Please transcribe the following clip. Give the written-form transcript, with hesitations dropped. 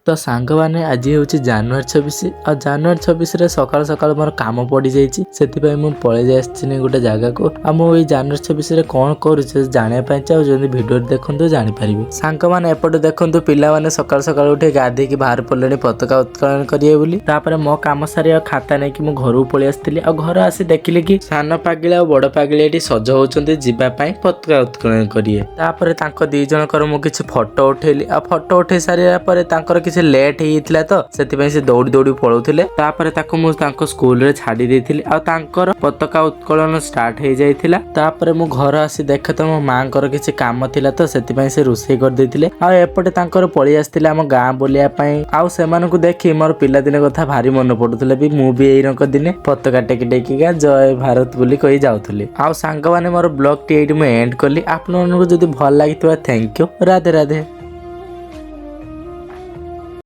तो सांग मैंने आज हूँ जानुआरी 26 आ जानुआरी 26 सकाल सकाल मोर काम पड़ जाइए से पलि जाए गोटे जगह को मुझे जानुआरी 26 कौन कर जानापी चाहते भिडियो देखते जापर सांग मैंने एपटे देखु पाने सकाल सकाल उठे गाधे बाहर पड़े पताका उत्तोलन करेंगे मो कम सारे खाता नहीं कि घर पलि आसती घर आसी देखिले कि सान पागिला और बड़ पागिला सज होती जावाई पताका उत्तोलन करेंगे दी जनकर मुझे किसी फोटो उठेली आ फोटो उठे सारा किसी लेट होता तो से दौड़ी दौड़ी पलाऊले स्कूल रे छाड़ी देती और पताका उत्तोलन स्टार्ट हो जाता मु घर आसी देखे तो मो माँ किसी कम थिला तो से रोषे करदे एपटे पलि आसते आम गाँ बुलायापाई आउ से देखी मोर पिलादिन कथा भारी मन पड़ूला भी मु भी यही दिने पताका टेकी टेकिका जय भारत बोली कही जाऊली आउ सांग माने मोर ब्लॉग टी एंड कली। आपन जदि भल लगी थैंक यू। राधे राधे।